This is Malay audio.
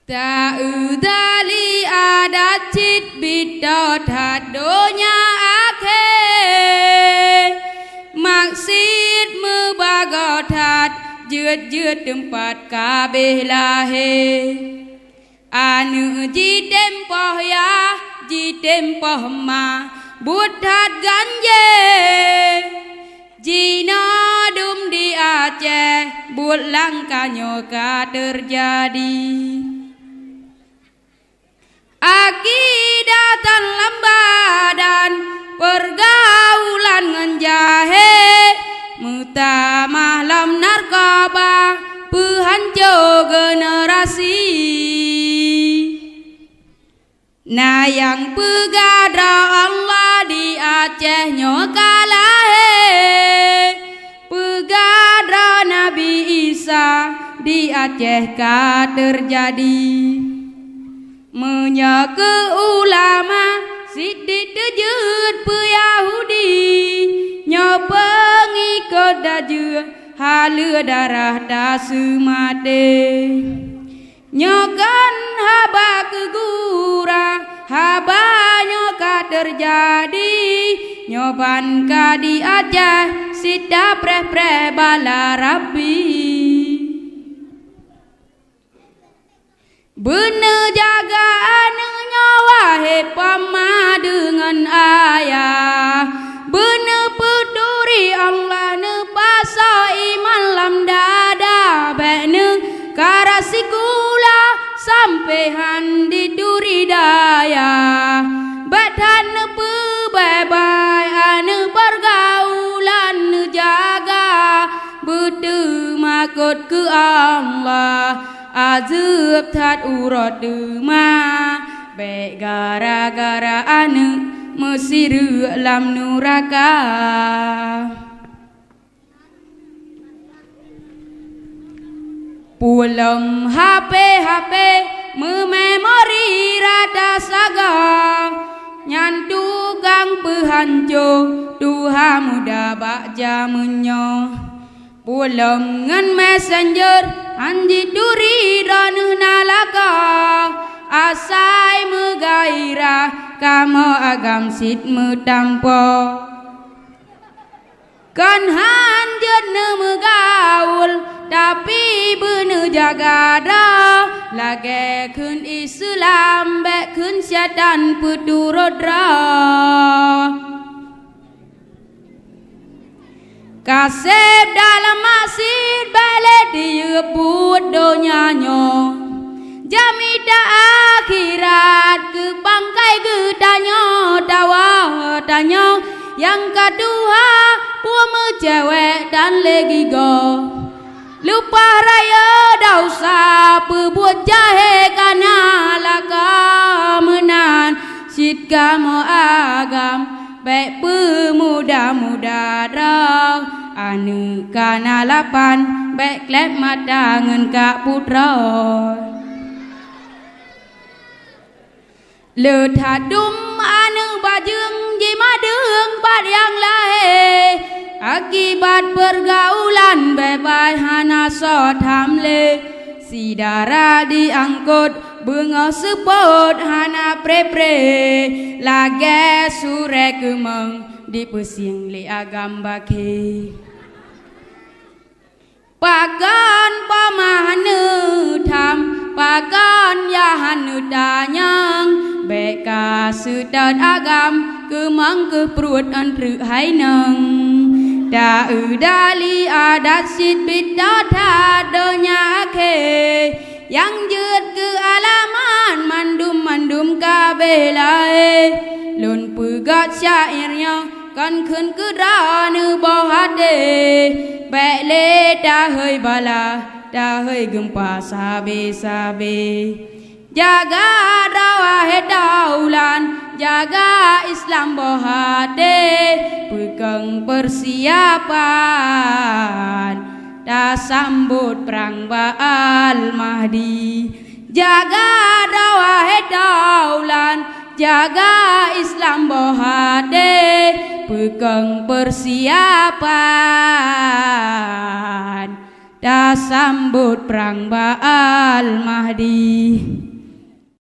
Ta udali adat cit bidot hadonya akhe maksud mebagotat jut tempat kabeh lahe anu jitempoh ya jitempoh ma buddhat ganje jina dum di Aceh buat langkah nyoka terjadi akidah tan lambadan pergaulan ngenjahe mutamah lam narkoba penghancur generasi nah yang pegadra Allah di Aceh nyokalahe pegadra Nabi Isa di Aceh ka terjadi menyake ulama sidik tejut pe Yahudi nyopengikut daju halu darah dasumate nyokan haba kegura haba nyoka terjadi nyoban ka di Aceh sida preh bala Rabbi bener jaga anu nyawa hepama dengan ayah bener peduli Allah ne paso iman lam dada bene karasi kula sampehan di duri daya batan ne pebai anu pergaulan ne jaga betul makut ke Allah azab tat urut dema baik gara-gara anu mesiru lam nuraka pulang HP mememori rada saga nyantu gang pehancur duha muda bakja menyo pulang ngan messenger anji duri ranu nalaka asai megaira kamu agam sit metampo kan hanjet ne megaul tapi bener jaga dah lagi kun Islam bek kun syaitan puturodra kasep dalam masjid balik diebut donyanyo jamida akhirat ke bangkai gedanyo dawa tanyo yang kedua puama cewek dan lagi go lupa raya dosa perbuat jahe kana laka menan sit kamu agam baik pemuda-muda rau anu kana lapan baik klep mata ngen kak putra letadum anu bajeng jimadeng pat yang lahe akibat pergaulan bebas hana sot hamle si darah diangkut bunga sepot hana pre lage sure kemeng di pusing li agam baki pagan pamahanu tham pagan yahanu danyang beka sudat agam kemang ke perut antru hai neng da udali adat sit bidat hadonya ke yang jut ke alaman mandum kabelai lun pegat syairnya kan kun ke dana bohade bele dah hei bala dah hei gempa sabe jaga dakwah daulan jaga Islam bohade pegang persiapan dah sambut perang Ba'al Mahdi jaga dakwah daulan jaga Islam bohade pegang persiapan dah dah sambut perang Ba'al Mahdi.